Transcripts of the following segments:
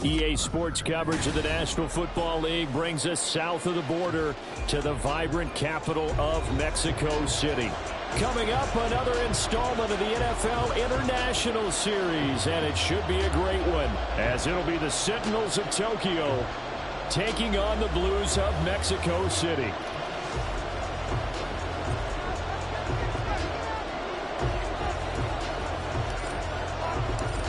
EA Sports coverage of the National Football League brings us south of the border to the vibrant capital of Mexico City. Coming up, another installment of the NFL International Series, and it should be a great one, as it'll be the Sentinels of Tokyo taking on the Blues of Mexico City.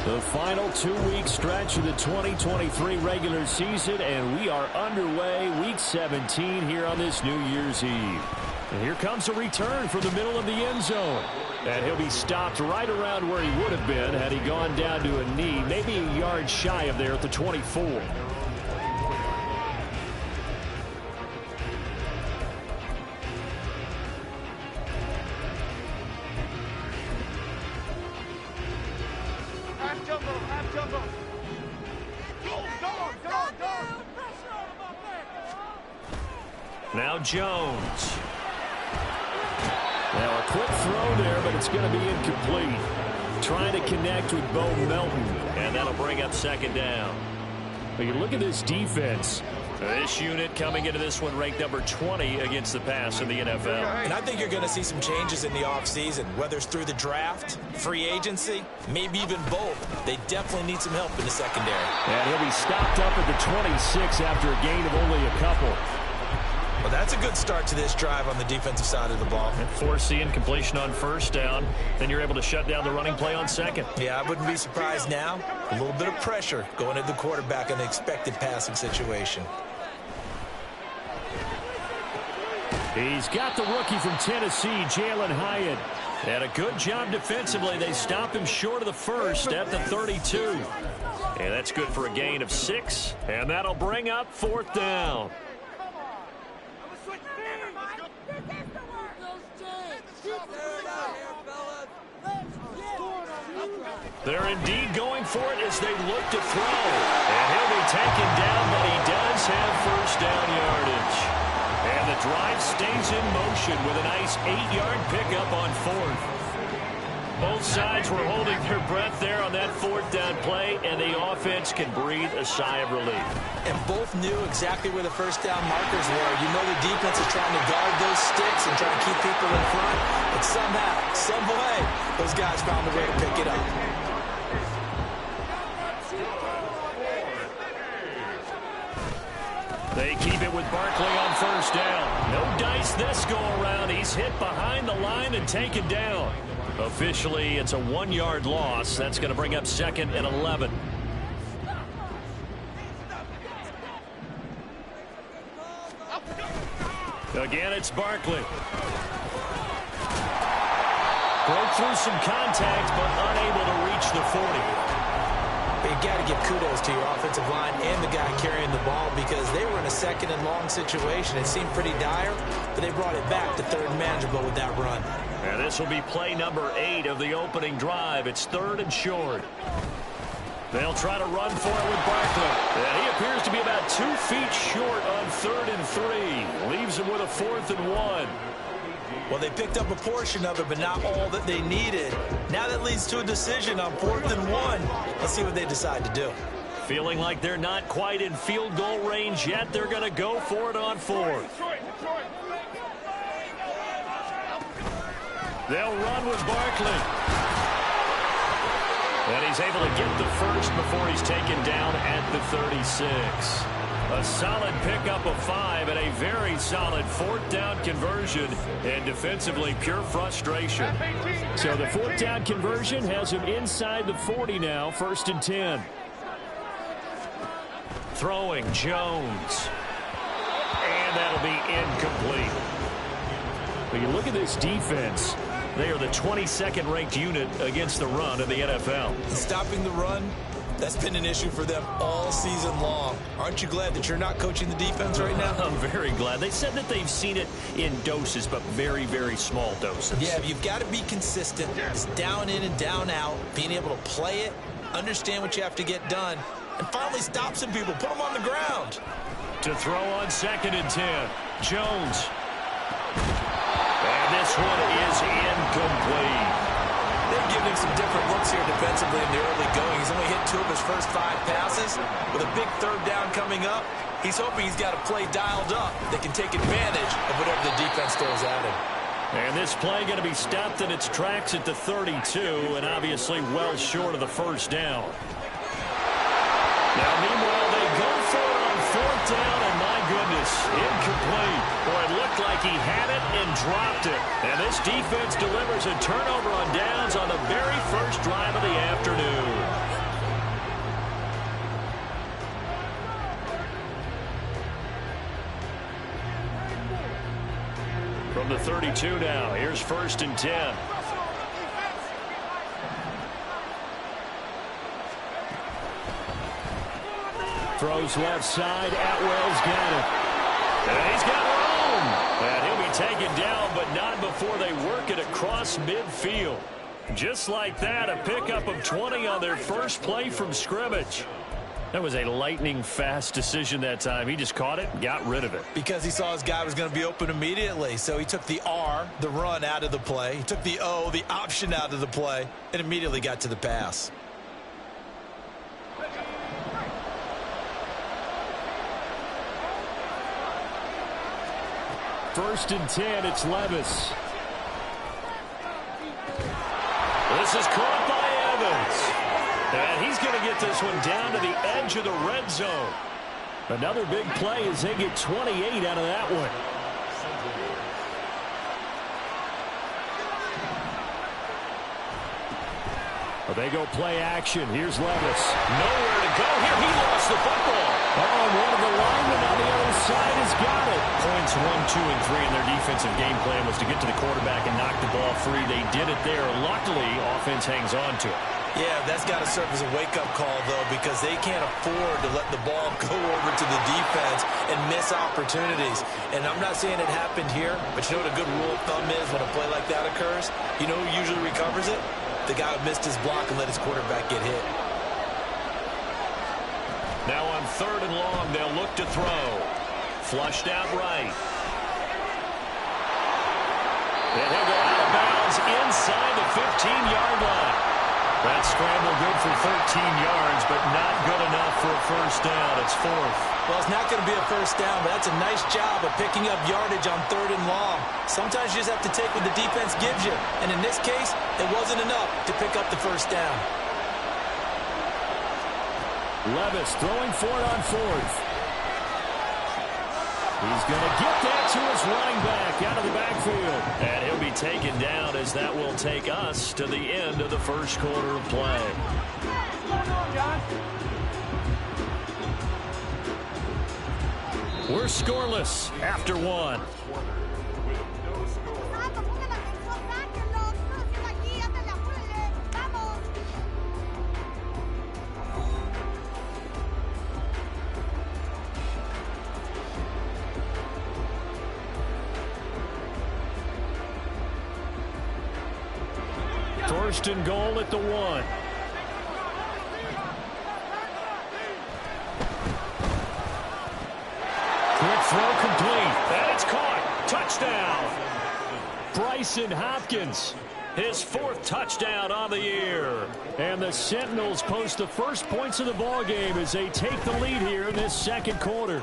The final two-week stretch of the 2023 regular season, and we are underway week 17 here on this New Year's Eve. And here comes a return from the middle of the end zone. And he'll be stopped right around where he would have been had he gone down to a knee, maybe a yard shy of there at the 24. Now Jones. Now a quick throw there, but it's going to be incomplete. Trying to connect with Bo Melton, and that'll bring up second down. But you look at this defense. This unit coming into this one ranked number 20 against the pass in the NFL. And I think you're going to see some changes in the offseason, whether it's through the draft, free agency, maybe even both. They definitely need some help in the secondary. And he'll be stopped up at the 26 after a gain of only a couple. Well, that's a good start to this drive on the defensive side of the ball. And forcing completion on first down, then you're able to shut down the running play on second. Yeah, I wouldn't be surprised now. A little bit of pressure going at the quarterback in an expected passing situation. He's got the rookie from Tennessee, Jalen Hyatt. And a good job defensively. They stop him short of the first at the 32. And that's good for a gain of 6. And that'll bring up fourth down. They're indeed going for it as they look to throw. And he'll be taken down, but he does have first down yardage. And the drive stays in motion with a nice 8-yard pickup on fourth. Both sides were holding their breath there on that fourth down play, and the offense can breathe a sigh of relief. And both knew exactly where the first down markers were. You know the defense is trying to guard those sticks and try to keep people in front. But somehow, some way, those guys found a way to pick it up. They keep it with Barkley on first down. No dice this go-around. He's hit behind the line and taken down. Officially, it's a 1-yard loss. That's going to bring up second and 11. Again, it's Barkley. Broke through some contact, but unable to reach the 40. You got to give kudos to your offensive line and the guy carrying the ball because they were in a second and long situation. It seemed pretty dire, but they brought it back to third and manageable with that run. And this will be play number 8 of the opening drive. It's third and short. They'll try to run for it with Barkley. And he appears to be about 2 feet short on third and 3. Leaves him with a fourth and 1. Well, they picked up a portion of it, but not all that they needed. Now that leads to a decision on fourth and 1. Let's see what they decide to do. Feeling like they're not quite in field goal range yet. They're going to go for it on fourth. They'll run with Barkley. And he's able to get the first before he's taken down at the 36. A solid pickup of 5 and a very solid fourth down conversion. And defensively, pure frustration. So the fourth down conversion has him inside the 40 now, first and 10. Throwing Jones. And that'll be incomplete. When you look at this defense, they are the 22nd ranked unit against the run in the NFL. Stopping the run, that's been an issue for them all season long. Aren't you glad that you're not coaching the defense right now? I'm very glad. They said that they've seen it in doses, but very, very small doses. Yeah, you've got to be consistent. It's down in and down out, being able to play it, understand what you have to get done, and finally stop some people, put them on the ground. To throw on second and 10, Jones. And this one is incomplete. They be giving him some different looks here defensively in the early going. He's only hit 2 of his first 5 passes. With a big third down coming up, he's hoping he's got a play dialed up that can take advantage of whatever the defense throws at him. And this play going to be stopped in its tracks at the 32, and obviously well short of the first down. Now, meanwhile, they go for it on 4th down, and my goodness, incomplete. Boy, it looked like he had it and dropped it. And this defense delivers a turnover on downs on the very first drive of the afternoon. From the 32 now, here's 1st and 10. Throws left side. Atwell's got it. And he's got room. And he'll be taken down, but not before they work it across midfield. Just like that, a pickup of 20 on their first play from scrimmage. That was a lightning-fast decision that time. He just caught it and got rid of it. Because he saw his guy was going to be open immediately. So he took the R, the run, out of the play. He took the O, the option, out of the play, and immediately got to the pass. First and 10, it's Levis. This is caught by Evans. And he's going to get this one down to the edge of the red zone. Another big play as they get 28 out of that one. Well, they go play action. Here's Levis. Nowhere to go here. He lost the football. Oh, and one of the linemen on the other side has got it. Points 1, 2, and 3 in their defensive game plan was to get to the quarterback and knock the ball free. They did it there. Luckily, offense hangs on to it. Yeah, that's got to serve as a wake-up call, though, because they can't afford to let the ball go over to the defense and miss opportunities. And I'm not saying it happened here, but you know what a good rule of thumb is when a play like that occurs? You know who usually recovers it? The guy who missed his block and let his quarterback get hit. Now on 3rd and long, they'll look to throw. Flushed out right. And he'll go out of bounds inside the 15-yard line. That scramble good for 13 yards, but not good enough for a first down. It's 4th. Well, it's not going to be a first down, but that's a nice job of picking up yardage on 3rd and long. Sometimes you just have to take what the defense gives you. And in this case, it wasn't enough to pick up the first down. Levis throwing for it on 4th. He's going to get that to his running back out of the backfield. And he'll be taken down as that will take us to the end of the first quarter of play. We're scoreless after 1. First and goal at the 1. Quick throw complete. And it's caught. Touchdown. Bryson Hopkins. His 4th touchdown on the year. And the Sentinels post the first points of the ball game as they take the lead here in this second quarter.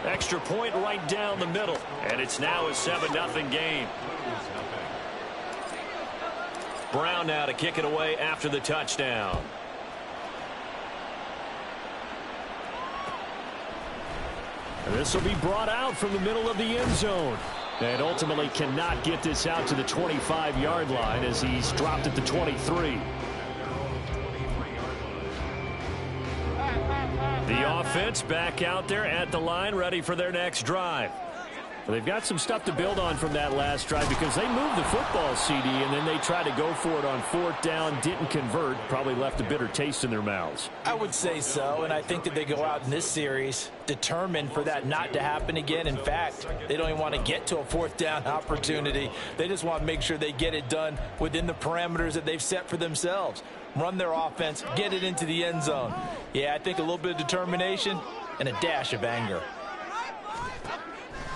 Extra point right down the middle. And it's now a 7-0 game. Brown now to kick it away after the touchdown. And this will be brought out from the middle of the end zone. And ultimately cannot get this out to the 25-yard line as he's dropped at the 23. The offense back out there at the line, ready for their next drive. Well, they've got some stuff to build on from that last drive because they moved the football, CD, and then they tried to go for it on 4th down, didn't convert, probably left a bitter taste in their mouths. I would say so, and I think that they go out in this series determined for that not to happen again. In fact, they don't even want to get to a 4th down opportunity. They just want to make sure they get it done within the parameters that they've set for themselves. Run their offense, get it into the end zone. Yeah, I think a little bit of determination and a dash of anger.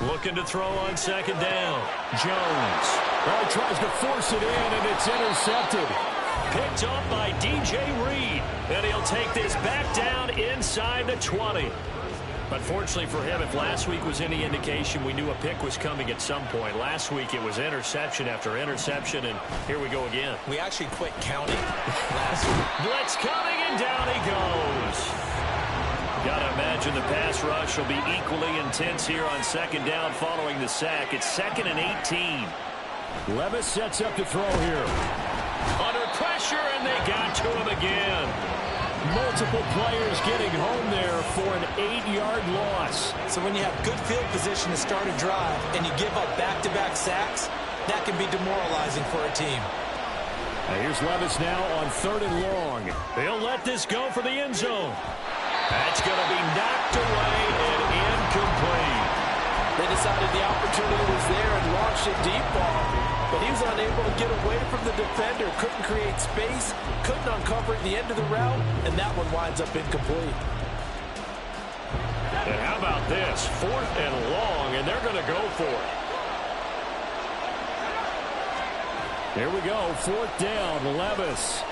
Looking to throw on 2nd down. Jones. Well, he tries to force it in, and it's intercepted. Picked up by DJ Reed, and he'll take this back down inside the 20. But fortunately for him, if last week was any indication, we knew a pick was coming at some point. Last week it was interception after interception, and here we go again. We actually quit counting last week. Blitz coming, and down he goes. Got to imagine the pass rush will be equally intense here on second down following the sack. It's 2nd and 18. Levis sets up to throw here. Under pressure, and they got to him again. Multiple players getting home there for an 8-yard loss. So when you have good field position to start a drive and you give up back-to-back sacks, that can be demoralizing for a team. Now here's Levis now on 3rd and long. They'll let this go for the end zone. That's going to be knocked away and incomplete. They decided the opportunity was there and launched a deep ball, but he was unable to get away from the defender, couldn't create space, couldn't uncover at the end of the route, and that one winds up incomplete. And how about this? 4th and long, and they're going to go for it. Here we go, 4th down, Levis.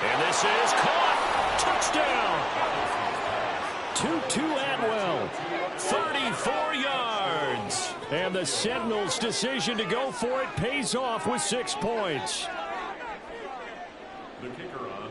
And this is caught. Touchdown. Tutu Atwell, 34 yards. And the Sentinels' decision to go for it pays off with 6 points.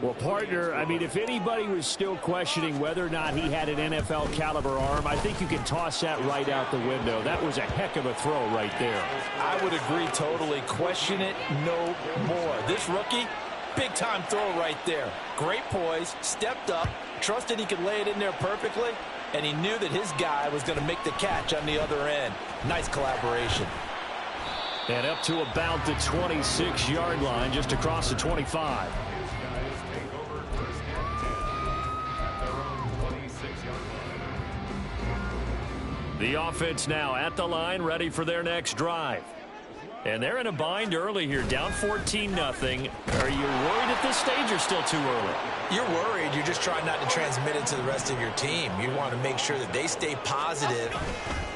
Well, partner, I mean, if anybody was still questioning whether or not he had an NFL caliber arm, I think you can toss that right out the window. That was a heck of a throw right there. I would agree totally. Question it no more. This rookie, big-time throw right there. Great poise, stepped up, trusted he could lay it in there perfectly, and he knew that his guy was going to make the catch on the other end. Nice collaboration. And up to about the 26-yard line, just across the 25. The offense now at the line, ready for their next drive. And they're in a bind early here, down 14-0. Are you worried at this stage or still too early? You're worried. You're just trying not to transmit it to the rest of your team. You want to make sure that they stay positive.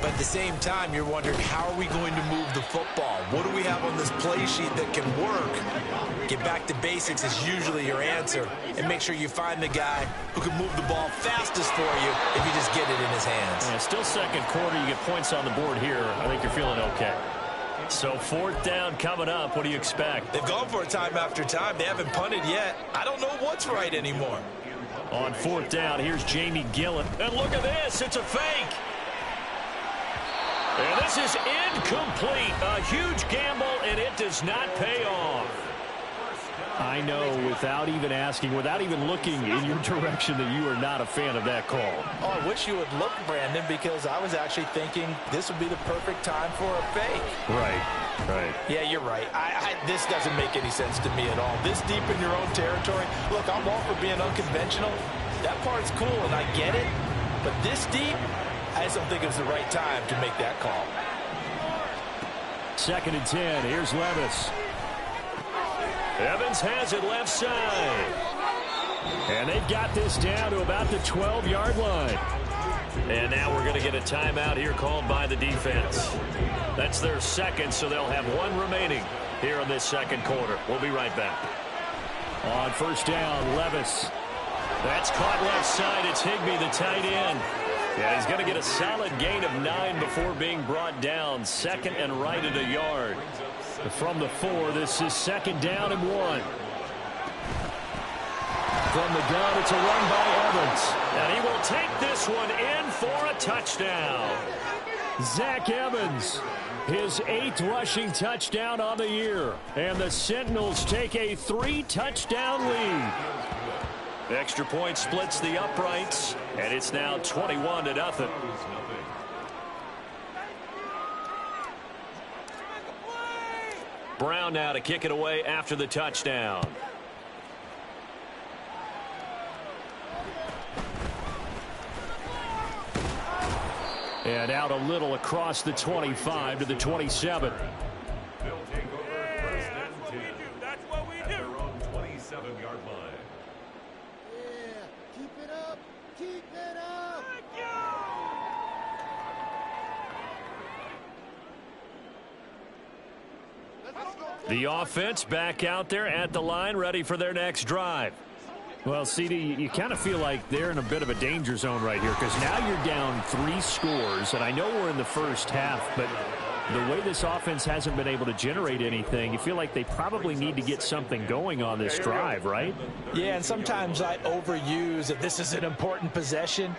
But at the same time, you're wondering, how are we going to move the football? What do we have on this play sheet that can work? Get back to basics is usually your answer. And make sure you find the guy who can move the ball fastest for you if you just get it in his hands. Yeah, still second quarter. You get points on the board here. I think you're feeling okay. So 4th down coming up. What do you expect? They've gone for it time after time. They haven't punted yet. I don't know what's right anymore. On 4th down, here's Jamie Gillen. And look at this. It's a fake. And this is incomplete. A huge gamble, and it does not pay off. I know, without even asking, without even looking in your direction, that you are not a fan of that call. Oh, I wish you would look, Brandon, because I was actually thinking this would be the perfect time for a fake. Right. Yeah, you're right. This doesn't make any sense to me at all. This deep in your own territory. Look, I'm all for being unconventional. That part's cool, and I get it. But this deep, I just don't think it's the right time to make that call. 2nd and 10. Here's Levis. Evans has it left side. And they've got this down to about the 12-yard line. And now we're going to get a timeout here called by the defense. That's their second, so they'll have one remaining here in this second quarter. We'll be right back. On 1st down, Levis. That's caught left side. It's Higbee, the tight end. Yeah, he's going to get a solid gain of 9 before being brought down. 2nd and right at a yard. From the 4, this is 2nd down and 1. From the gun, it's a run by Evans. And he will take this one in for a touchdown. Zach Evans, his 8th rushing touchdown on the year. And the Sentinels take a 3-touchdown lead. The extra point splits the uprights, and it's now 21-0. Brown now to kick it away after the touchdown. And out a little across the 25 to the 27. They'll take over 1st and 10. That's what we do. At their own 27-yard line. Yeah, keep it up. Keep it up. The offense back out there at the line, ready for their next drive. Well, CD, you kind of feel like they're in a bit of a danger zone right here because now you're down 3 scores, and I know we're in the first half, but the way this offense hasn't been able to generate anything, you feel like they probably need to get something going on this drive, right? Yeah, and sometimes I overuse that this is an important possession,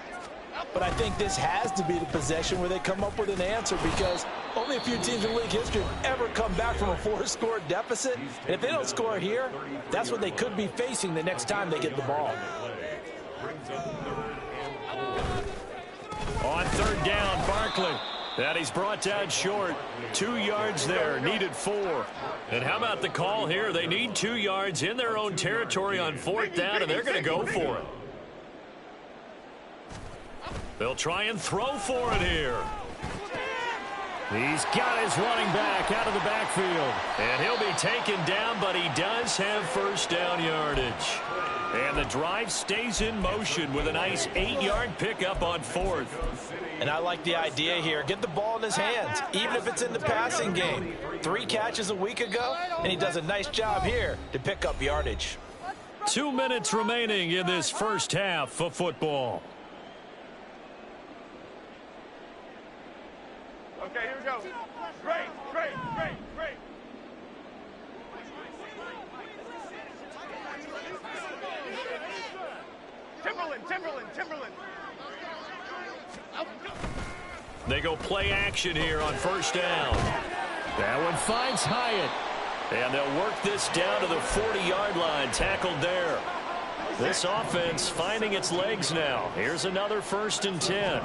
but I think this has to be the possession where they come up with an answer because only a few teams in league history have ever come back from a 4-score deficit. And if they don't score here, that's what they could be facing the next time they get the ball. On third down, Barkley. And he's brought down short. 2 yards there, needed 4. And how about the call here? They need 2 yards in their own territory on 4th down, and they're going to go for it. They'll try and throw for it here. He's got his running back out of the backfield. And he'll be taken down, but he does have first down yardage. And the drive stays in motion with a nice 8-yard pickup on 4th. And I like the idea here. Get the ball in his hands, even if it's in the passing game. 3 catches a week ago, and he does a nice job here to pick up yardage. 2 minutes remaining in this first half of football. Okay, here we go. Great. Timberland. They go play action here on first down. That one finds Hyatt. And they'll work this down to the 40-yard line, tackled there. This offense finding its legs now. Here's another 1st and 10.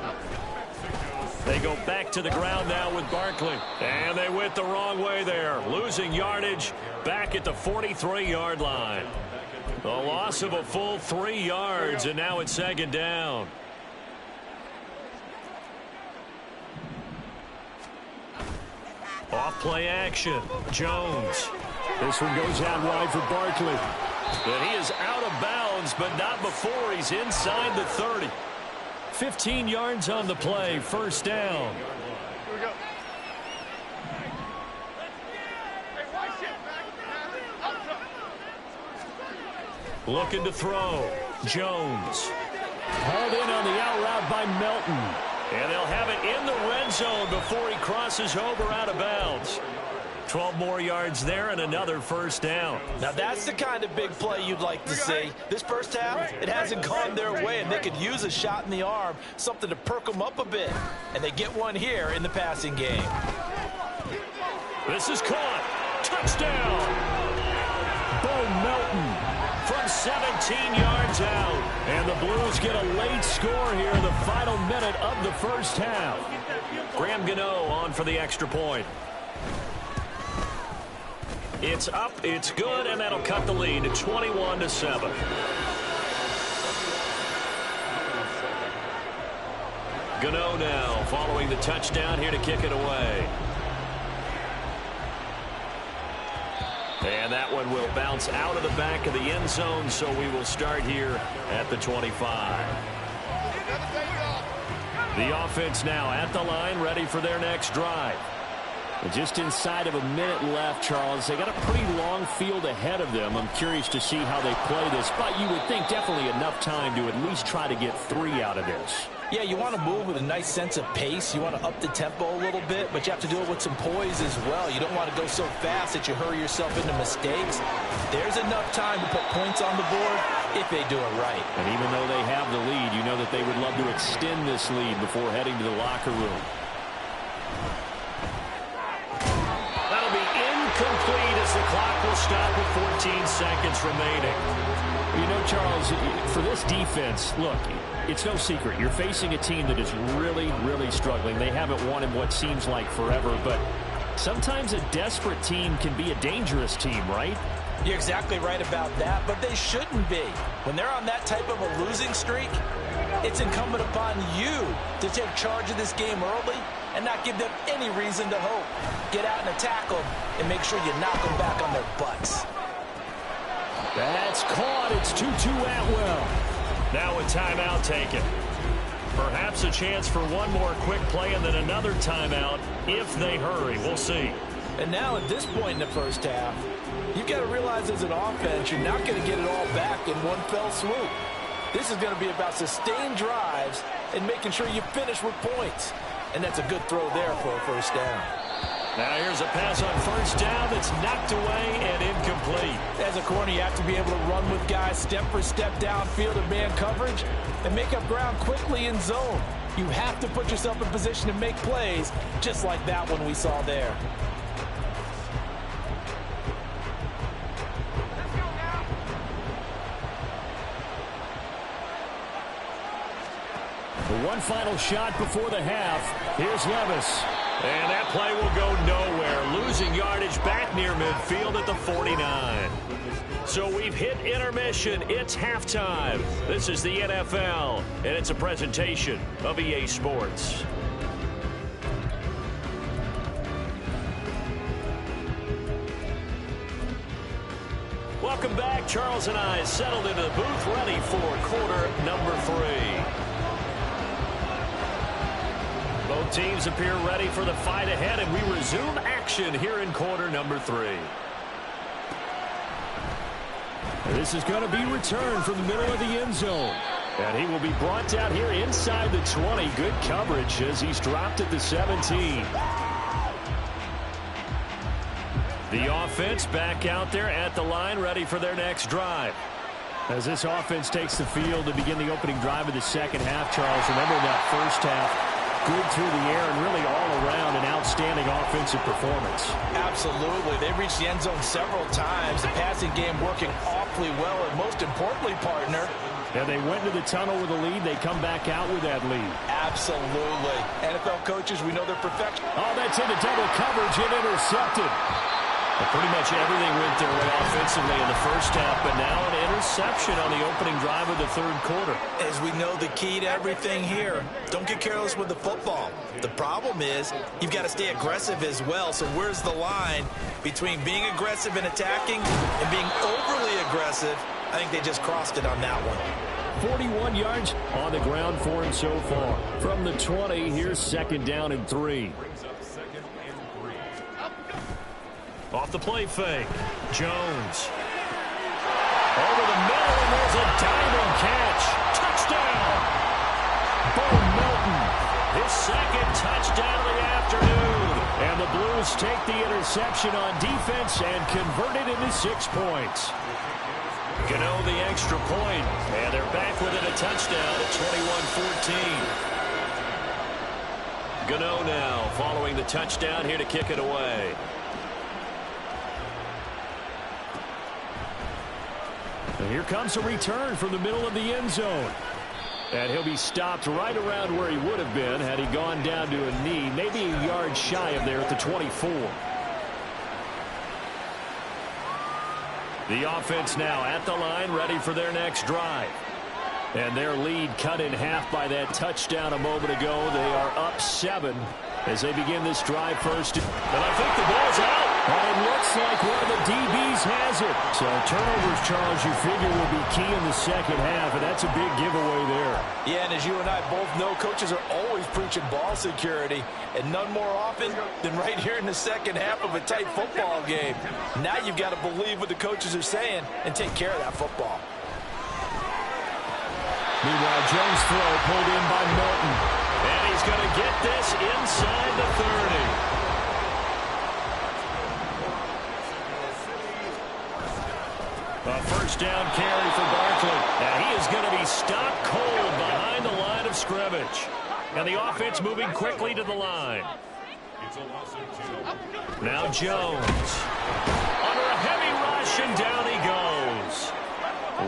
They go back to the ground now with Barkley. And they went the wrong way there. Losing yardage back at the 43-yard line. The loss of a full 3 yards, and now it's 2nd down. Off play action. Jones. This one goes out wide for Barkley. And he is out of bounds, but not before he's inside the 30. 15 yards on the play, 1st down. Here we go. Looking to throw. Jones. Hauled in on the out route by Melton. And they'll have it in the red zone before he crosses over out of bounds. 12 more yards there and another 1st down. Now that's the kind of big play you'd like to see. This first half, it hasn't gone their way, and they could use a shot in the arm, something to perk them up a bit. And they get one here in the passing game. This is caught. Touchdown. Bo Melton from 17 yards out. And the Blues get a late score here in the final minute of the first half. Graham Gano on for the extra point. It's up, it's good, and that'll cut the lead to 21-7. Gano now following the touchdown here to kick it away. And that one will bounce out of the back of the end zone, so we will start here at the 25. The offense now at the line, ready for their next drive. Just inside of a minute left, Charles. They got a pretty long field ahead of them. I'm curious to see how they play this, but you would think definitely enough time to at least try to get 3 out of this. Yeah, you want to move with a nice sense of pace. You want to up the tempo a little bit, but you have to do it with some poise as well. You don't want to go so fast that you hurry yourself into mistakes. There's enough time to put points on the board if they do it right. And even though they have the lead, you know that they would love to extend this lead before heading to the locker room. That'll be incomplete as the clock will stop with 14 seconds remaining. You know, Charles, for this defense, look, it's no secret. You're facing a team that is really, really struggling. They haven't won in what seems like forever, but sometimes a desperate team can be a dangerous team, right? You're exactly right about that, but they shouldn't be. When they're on that type of a losing streak, it's incumbent upon you to take charge of this game early and not give them any reason to hope. Get out and attack them and make sure you knock them back on their butts. That's caught. It's 2-2 Atwell. Now a timeout taken. Perhaps a chance for one more quick play and then another timeout if they hurry. We'll see. And now at this point in the first half, you've got to realize as an offense, you're not going to get it all back in one fell swoop. This is going to be about sustained drives and making sure you finish with points. And that's a good throw there for a first down. Now here's a pass on first down that's knocked away and incomplete. As a corner, you have to be able to run with guys step for step downfield in man coverage and make up ground quickly in zone. You have to put yourself in position to make plays, just like that one we saw there. One final shot before the half. Here's Levis. And that play will go nowhere. Losing yardage back near midfield at the 49. So we've hit intermission. It's halftime. This is the NFL, and it's a presentation of EA Sports. Welcome back. Charles and I settled into the booth, ready for quarter number 3. Both teams appear ready for the fight ahead, and we resume action here in quarter number 3. This is going to be returned from the middle of the end zone. And he will be brought down here inside the 20. Good coverage as he's dropped at the 17. The offense back out there at the line, ready for their next drive. As this offense takes the field to begin the opening drive of the second half, Charles, remember that first half, good through the air and really all around an outstanding offensive performance. Absolutely. They reached the end zone several times. The passing game working awfully well, and most importantly, partner, and they went to the tunnel with a lead. They come back out with that lead. Absolutely. NFL coaches, we know they're perfection. Oh, that's into double coverage and intercepted. Pretty much everything went their way offensively in the first half, but now an interception on the opening drive of the third quarter. As we know, the key to everything here, don't get careless with the football. The problem is you've got to stay aggressive as well. So where's the line between being aggressive and attacking and being overly aggressive? I think they just crossed it on that one. 41 yards on the ground for him so far. From the 20, here's second down and 3. Off the play fake. Jones. Over the middle, and there's a diving catch. Touchdown! Bo Melton. His second touchdown of the afternoon. And the Blues take the interception on defense and convert it into 6 points. Gano the extra point. And they're back within a touchdown at 21-14. Gano now following the touchdown here to kick it away. And here comes a return from the middle of the end zone. And he'll be stopped right around where he would have been had he gone down to a knee, maybe a yard shy of there at the 24. The offense now at the line, ready for their next drive. And their lead cut in half by that touchdown a moment ago. They are up 7 as they begin this drive first. And I think the ball's out. And it looks like one of the DBs has it. So turnovers, Charles, you figure will be key in the second half, and that's a big giveaway there. Yeah, and as you and I both know, coaches are always preaching ball security, and none more often than right here in the second half of a tight football game. Now you've got to believe what the coaches are saying and take care of that football. Meanwhile, Jones' throw pulled in by Melton. And he's going to get this inside the 30. A first down carry for Barkley. And he is going to be stopped cold behind the line of scrimmage. And the offense moving quickly to the line. Now Jones. Under a heavy rush, and down he goes.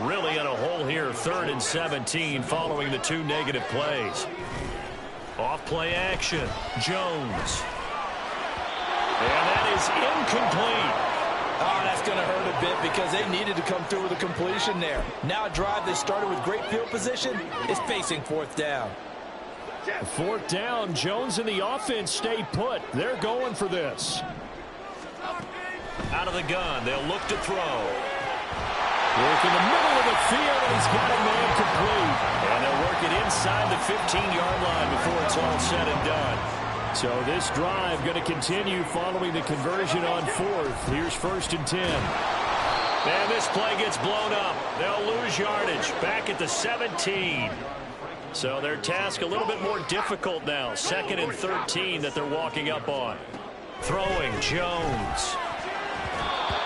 Really in a hole here, 3rd and 17 following the 2 negative plays. Off play action. Jones. And that is incomplete. Oh, that's going to hurt a bit because they needed to come through with a completion there. Now a drive they started with great field position is facing 4th down. 4th down, Jones and the offense stay put. They're going for this. Out of the gun, they'll look to throw. Work in the middle of the field, and he's got a man complete. And they'll work it inside the 15-yard line before it's all said and done. So this drive going to continue following the conversion on fourth. Here's 1st and 10. And this play gets blown up. They'll lose yardage back at the 17. So their task a little bit more difficult now. 2nd and 13 that they're walking up on. Throwing Jones.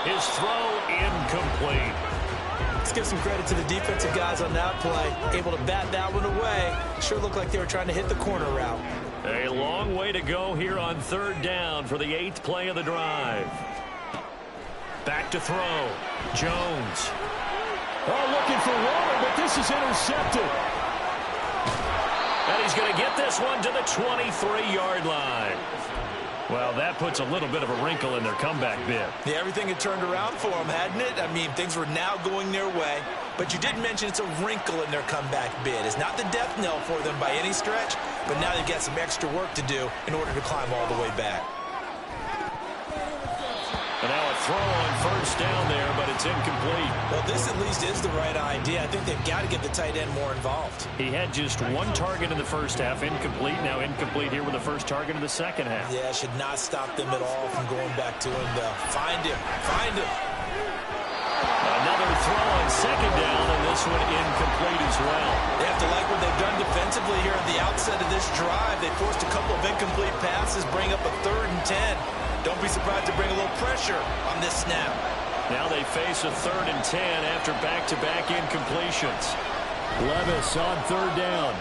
His throw incomplete. Let's give some credit to the defensive guys on that play. Able to bat that one away. Sure looked like they were trying to hit the corner route. A long way to go here on 3rd down for the 8th play of the drive. Back to throw. Jones. Oh, looking for Waller, but this is intercepted. And he's going to get this one to the 23-yard line. Well, that puts a little bit of a wrinkle in their comeback bid. Yeah, everything had turned around for them, hadn't it? I mean, things were now going their way. But you did mention it's a wrinkle in their comeback bid. It's not the death knell for them by any stretch, but now they've got some extra work to do in order to climb all the way back. And now a throw on 1st down there, but it's incomplete. Well, this at least is the right idea. I think they've got to get the tight end more involved. He had just 1 target in the first half, incomplete. Now incomplete here with the first target in the second half. Yeah, should not stop them at all from going back to him, though. Find him. Find him. Another throw on 2nd down, and this one incomplete as well. They have to like what they've done defensively here at the outset of this drive. They forced a couple of incomplete passes, bring up a 3rd and 10. Don't be surprised to bring a little pressure on this snap. Now they face a 3rd and 10 after back-to-back incompletions. Levis on 3rd down.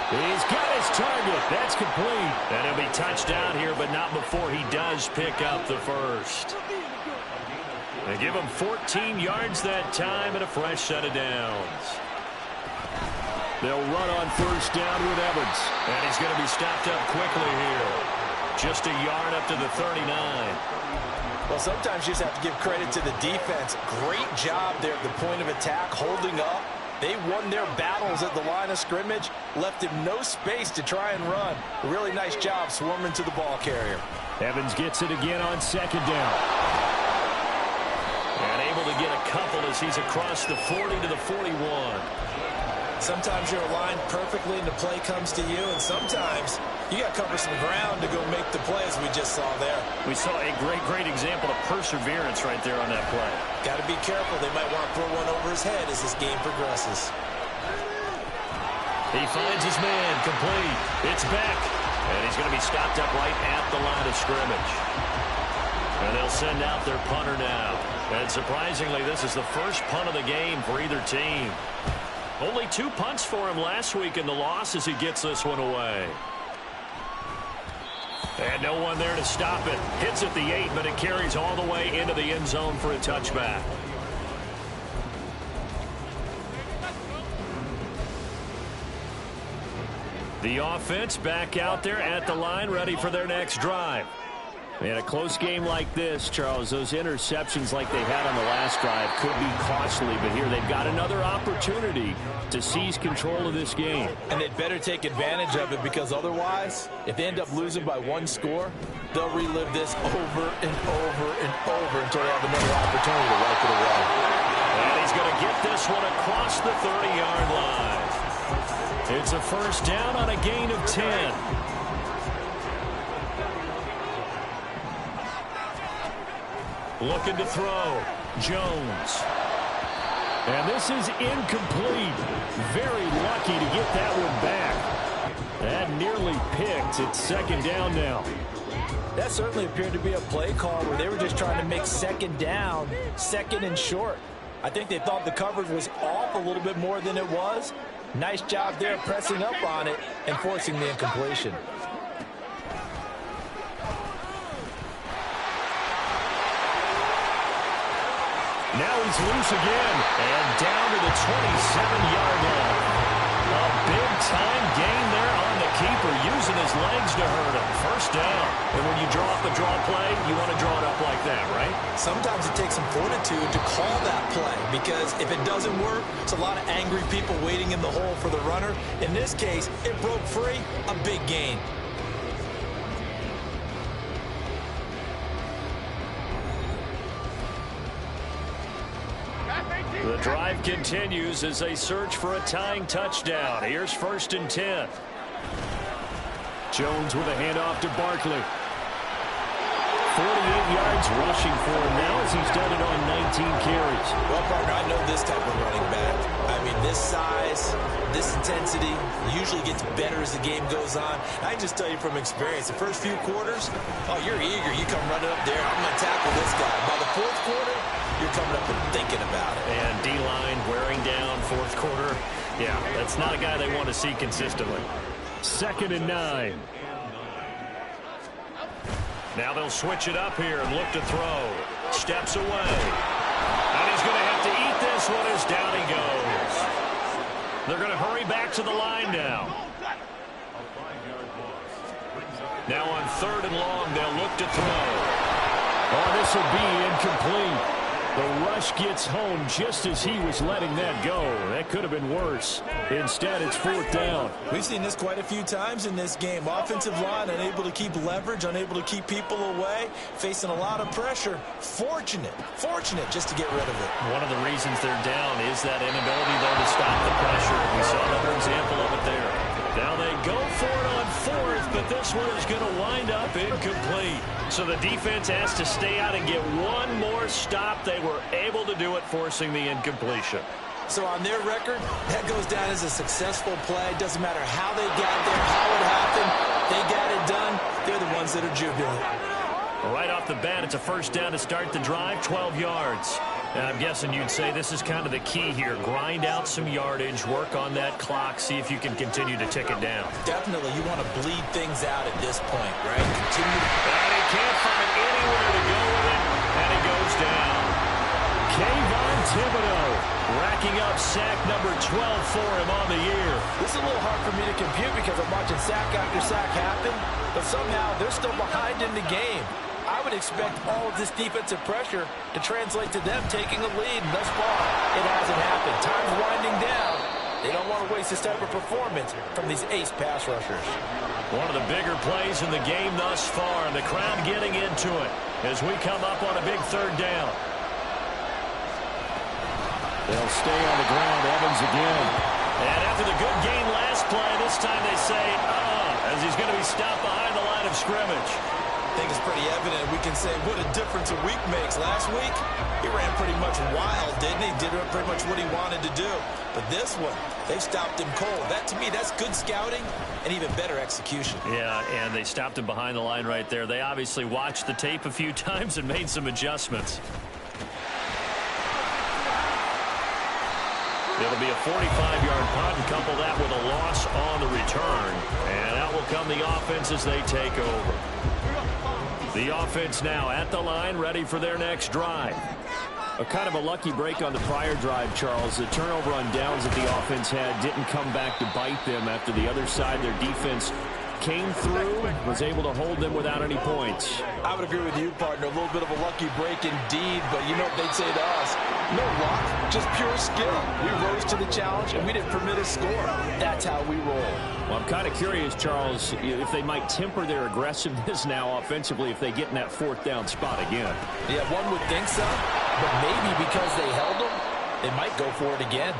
He's got his target. That's complete. And he'll be touched out here, but not before he does pick up the first. They give him 14 yards that time and a fresh set of downs. They'll run on 1st down with Evans. And he's going to be stopped up quickly here. Just a yard up to the 39. Well, sometimes you just have to give credit to the defense. Great job there at the point of attack, holding up. They won their battles at the line of scrimmage, left him no space to try and run. A really nice job swarming to the ball carrier. Evans gets it again on 2nd down. And able to get a couple as he's across the 40 to the 41. Sometimes you're aligned perfectly and the play comes to you, and sometimes you got to cover some ground to go make the play, as we just saw there. We saw a great example of perseverance right there on that play. Got to be careful. They might want to throw one over his head as this game progresses. He finds his man, complete. It's Beck, and he's going to be stopped up right at the line of scrimmage. And they'll send out their punter now. And surprisingly, this is the first punt of the game for either team. Only 2 punts for him last week in the loss as he gets this one away. And no one there to stop it. Hits at the 8, but it carries all the way into the end zone for a touchback. The offense back out there at the line, ready for their next drive. In a close game like this, Charles, those interceptions like they had on the last drive could be costly, but here they've got another opportunity to seize control of this game. And they'd better take advantage of it, because otherwise, if they end up losing by 1 score, they'll relive this over and over and over until they have another opportunity to wipe it away. And he's going to get this one across the 30-yard line. It's a 1st down on a gain of 10. Looking to throw. Jones. And this is incomplete. Very lucky to get that one back. That nearly picked. It's 2nd down now. That certainly appeared to be a play call where they were just trying to make 2nd down, 2nd and short. I think they thought the coverage was off a little bit more than it was. Nice job there pressing up on it and forcing the incompletion. Now he's loose again. And down to the 27-yard line. A big-time gain there on the keeper, using his legs to hurt him. 1st down. And when you draw up the draw play, you want to draw it up like that, right? Sometimes it takes some fortitude to call that play, because if it doesn't work, it's a lot of angry people waiting in the hole for the runner. In this case, it broke free, a big gain. The drive continues as they search for a tying touchdown. Here's 1st and 10. Jones with a handoff to Barkley. 48 yards rushing for him now as he's done it on 19 carries. Well, partner, I know this type of running back. I mean, this size, this intensity usually gets better as the game goes on. I can just tell you from experience, the first few quarters, oh, you're eager. You come running up there, I'm going to tackle this guy. By the fourth quarter, you're coming up and thinking about it. And D-line wearing down fourth quarter. Yeah, that's not a guy they want to see consistently. 2nd and 9. Now they'll switch it up here and look to throw. Steps away. And he's going to have to eat this one as down he goes. They're going to hurry back to the line now. Now on 3rd and long, they'll look to throw. Oh, this will be incomplete. The rush gets home just as he was letting that go. That could have been worse. Instead, it's 4th down. We've seen this quite a few times in this game. Offensive line unable to keep leverage, unable to keep people away, facing a lot of pressure. Fortunate just to get rid of it. One of the reasons they're down is that inability, though, to stop the pressure. We saw another example of it there. Now they go for it on 4th, but this one is going to wind up incomplete. So the defense has to stay out and get one more stop. They were able to do it, forcing the incompletion. So on their record, that goes down as a successful play. Doesn't matter how they got there, how it happened. They got it done. They're the ones that are jubilant. Right off the bat, it's a 1st down to start the drive, 12 yards. And I'm guessing you'd say this is kind of the key here. Grind out some yardage, work on that clock, see if you can continue to tick it down. Definitely, you want to bleed things out at this point, right? Continue. And he can't find anywhere to go with it, and he goes down. Kayvon Thibodeau racking up sack number 12 for him on the year. This is a little hard for me to compute because I'm watching sack after sack happen, but somehow they're still behind in the game. I would expect all of this defensive pressure to translate to them taking a lead. And thus far, it hasn't happened. Time's winding down. They don't want to waste this type of performance from these ace pass rushers. One of the bigger plays in the game thus far, and the crowd getting into it as we come up on a big 3rd down. They'll stay on the ground. Evans again. And after the good gain last play, this time they say, as he's going to be stopped behind the line of scrimmage. I think it's pretty evident. We can say what a difference a week makes. Last week, he ran pretty much wild, didn't he? Did pretty much what he wanted to do. But this one, they've stopped him cold. That, to me, that's good scouting and even better execution. Yeah, and they stopped him behind the line right there. They obviously watched the tape a few times and made some adjustments. It'll be a 45-yard punt and couple that with a loss on the return. And out will come the offense as they take over. The offense now at the line, ready for their next drive. A kind of a lucky break on the prior drive, Charles. The turnover on downs that the offense had didn't come back to bite them after the other side. Their defense came through, was able to hold them without any points. I would agree with you, partner. A little bit of a lucky break indeed, but you know what they'd say to us? No luck, just pure skill. We rose to the challenge, and we didn't permit a score. That's how we roll. Well, I'm kind of curious, Charles, if they might temper their aggressiveness now offensively if they get in that 4th down spot again. Yeah, one would think so, but maybe because they held them, they might go for it again.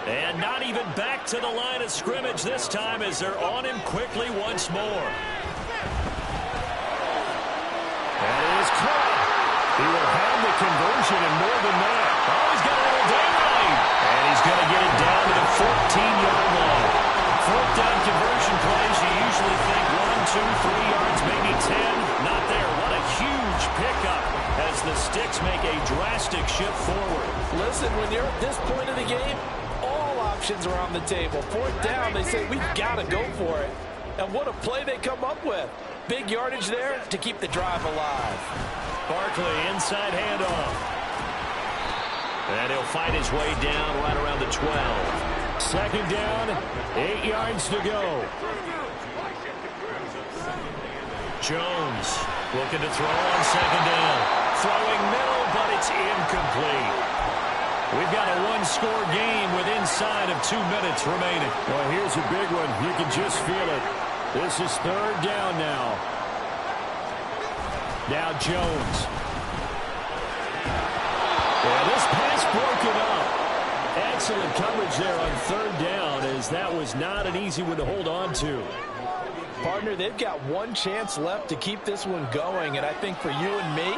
And not even back to the line of scrimmage this time as they're on him quickly once more. That is caught. He will have the conversion and more than that. Oh, he's got a little daylight. And he's going to get it down to the 14-yard line. 4th down conversion plays, you usually think 1, 2, 3 yards, maybe 10. Not there. What a huge pickup as the Sticks make a drastic shift forward. Listen, when you're at this point of the game, options are on the table. 4th down, they say, we've got to go for it. And what a play they come up with. Big yardage there to keep the drive alive. Barkley, inside handoff. And he'll fight his way down right around the 12. 2nd down, 8 yards to go. Jones looking to throw on 2nd down. Throwing middle, but it's incomplete. We've got a one-score game with inside of 2 minutes remaining. Well, here's a big one. You can just feel it. This is 3rd down now. Now Jones. Yeah, this pass broken up. Excellent coverage there on 3rd down, as that was not an easy one to hold on to. Partner, they've got one chance left to keep this one going, and I think for you and me,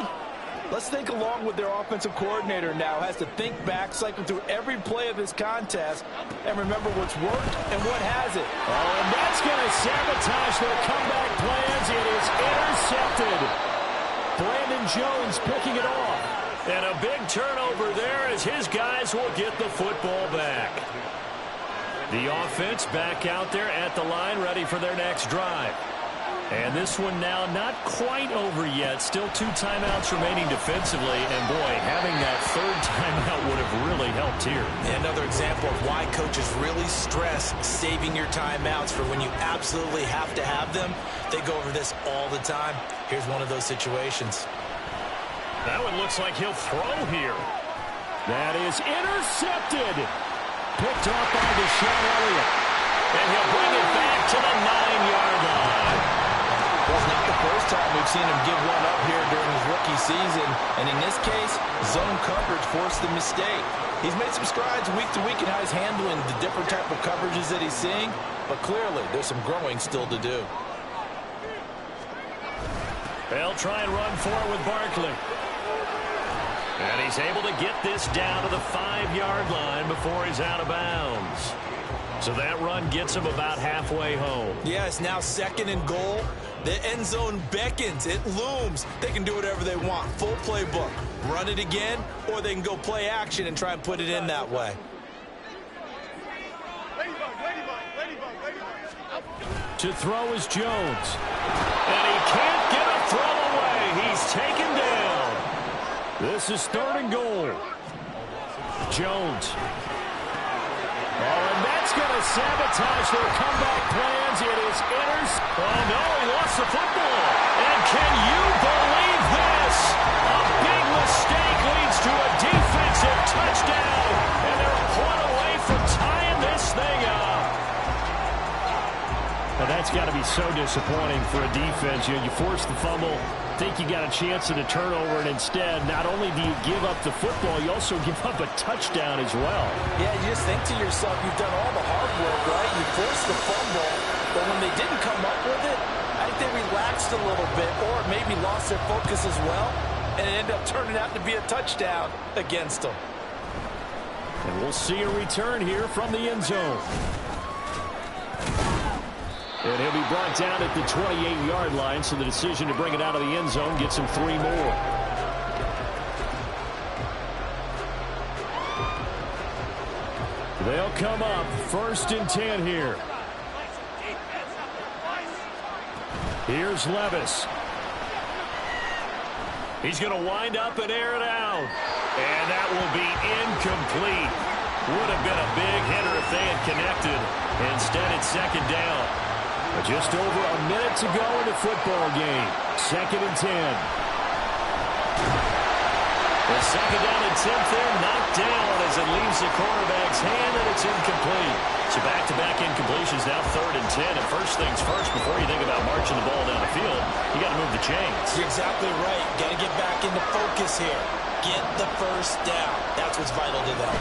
let's think along with their offensive coordinator now. Has to think back, cycle through every play of this contest, and remember what's worked and what hasn't. Oh, and that's going to sabotage their comeback plans. It is intercepted. Brandon Jones picking it off. And a big turnover there as his guys will get the football back. The offense back out there at the line, ready for their next drive. And this one now not quite over yet. Still 2 timeouts remaining defensively. And, boy, having that 3rd timeout would have really helped here. Another example of why coaches really stress saving your timeouts for when you absolutely have to have them. They go over this all the time. Here's one of those situations. That one looks like he'll throw here. That is intercepted. Picked off by Deshaun Elliott. And he'll bring it back to the 9-yard line. Well, it's not the first time we've seen him give one up here during his rookie season. And in this case, zone coverage forced the mistake. He's made some strides week to week in how he's handling the different type of coverages that he's seeing. But clearly, there's some growing still to do. They'll try and run for it with Barkley. And he's able to get this down to the 5-yard line before he's out of bounds. So that run gets him about halfway home. Yeah, it's now 2nd and goal. The end zone beckons. It looms. They can do whatever they want. Full playbook. Run it again, or they can go play action and try and put it in that way. To throw is Jones. And he can't get a throw away. He's taken down. This is 3rd and goal. Jones. Oh, and that's going to sabotage their comeback plans. It is Oh, no, he lost the football. And can you believe this? A big mistake leads to a defensive touchdown. And they're a point away from tying this thing up. Now that's got to be so disappointing for a defense. You force the fumble, think you got a chance at a turnover, and instead, not only do you give up the football, you also give up a touchdown as well. Yeah, you just think to yourself, you've done all the hard work, right? You forced the fumble, but when they didn't come up with it, I think they relaxed a little bit, or maybe lost their focus as well, and it ended up turning out to be a touchdown against them. And we'll see a return here from the end zone. And he'll be brought down at the 28-yard line, so the decision to bring it out of the end zone gets him 3 more. They'll come up 1st and 10 here. Here's Levis. He's going to wind up and air it out. And that will be incomplete. Would have been a big hitter if they had connected. Instead, it's 2nd down. Just over a minute to go in the football game. 2nd and 10. The 2nd down and 10th there, knocked down as it leaves the quarterback's hand, and it's incomplete. So back-to-back incompletions, now 3rd and 10. And first things first, before you think about marching the ball down the field, you got to move the chains. You're exactly right. Got to get back into focus here. Get the first down. That's what's vital to them.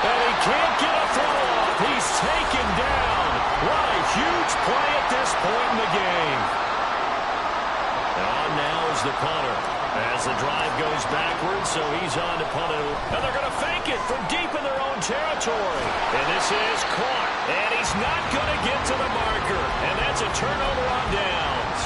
And he can't get a throw off. He's taken down. What a huge play at this point in the game. On now is the punter. As the drive goes backwards, so he's on to punt it. And they're going to fake it from deep in their own territory. And this is caught. And he's not going to get to the marker. And that's a turnover on downs.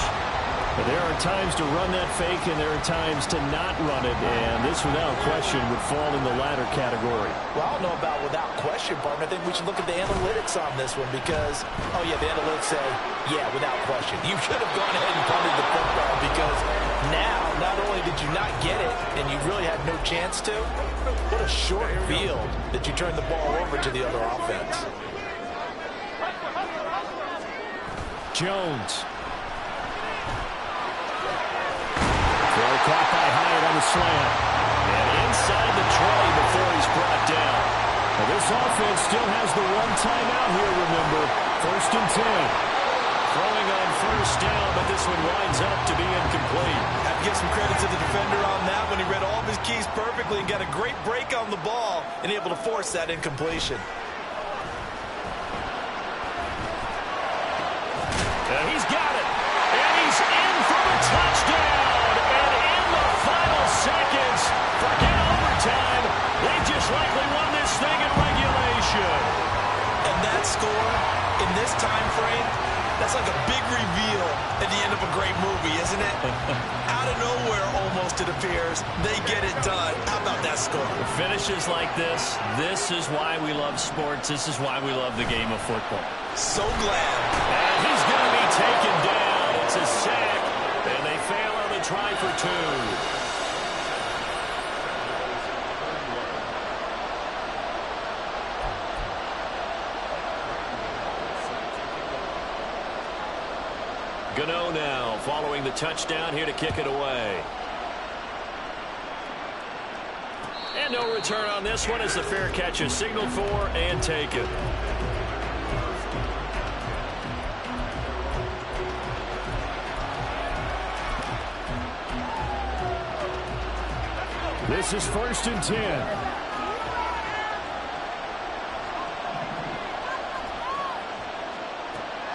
But there are times to run that fake, and there are times to not run it. And this, without question, would fall in the latter category. Well, I don't know about without question, partner. I think we should look at the analytics on this one because, oh, yeah, the analytics say, yeah, without question. You should have gone ahead and punted the football because now, not only did you not get it, and you really had no chance to, what a short field that you turned the ball over to the other offense. Jones. Throw caught by Hyatt on the slant. And inside the 20 before he's brought down. Now this offense still has the 1 timeout here, remember. 1st and 10. Throwing on 1st down, but this one winds up to be incomplete. Have to give some credit to the defender on that when he read all of his keys perfectly and got a great break on the ball and able to force that incompletion. And he's got it. And he's in for the touchdown. And in the final seconds, forget overtime. They just likely won this thing in regulation. And that score in this time frame, that's like a big reveal at the end of a great movie, isn't it? Out of nowhere, almost, it appears, they get it done. How about that score? Finishes like this is why we love sports. This is why we love the game of football. So glad. And he's going to be taken down. It's a sack, and they fail on the try for 2. Gano now following the touchdown here to kick it away. And no return on this one as the fair catch is signaled for and taken. This is 1st and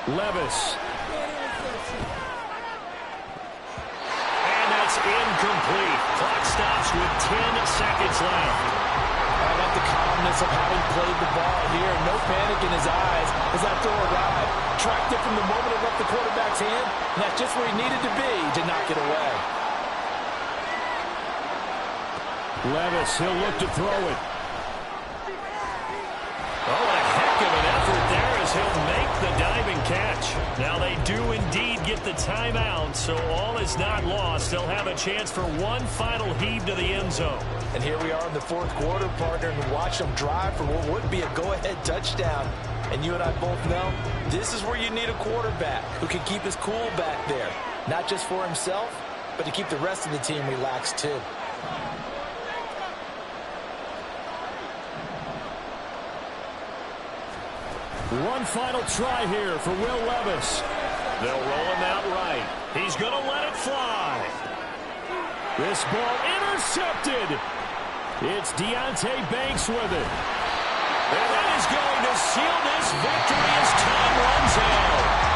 10. Levis. Incomplete. Clock stops with 10 seconds left. I like the calmness of how he played the ball here. No panic in his eyes as that throw arrived. Tracked it from the moment it left the quarterback's hand, and that's just where he needed to be to knock it away. Levis, he'll look to throw it. Oh, a heck of an effort there as he'll make the diving catch. Now they do indeed get the timeout, so all is not lost. They'll have a chance for one final heave to the end zone. And here we are in the 4th quarter, partner, and watch them drive for what would be a go-ahead touchdown. And you and I both know this is where you need a quarterback who can keep his cool back there. Not just for himself, but to keep the rest of the team relaxed too. One final try here for Will Levis. They'll roll him out right. He's going to let it fly. This ball intercepted. It's Deonte Banks with it. And that is going to seal this victory as time runs out.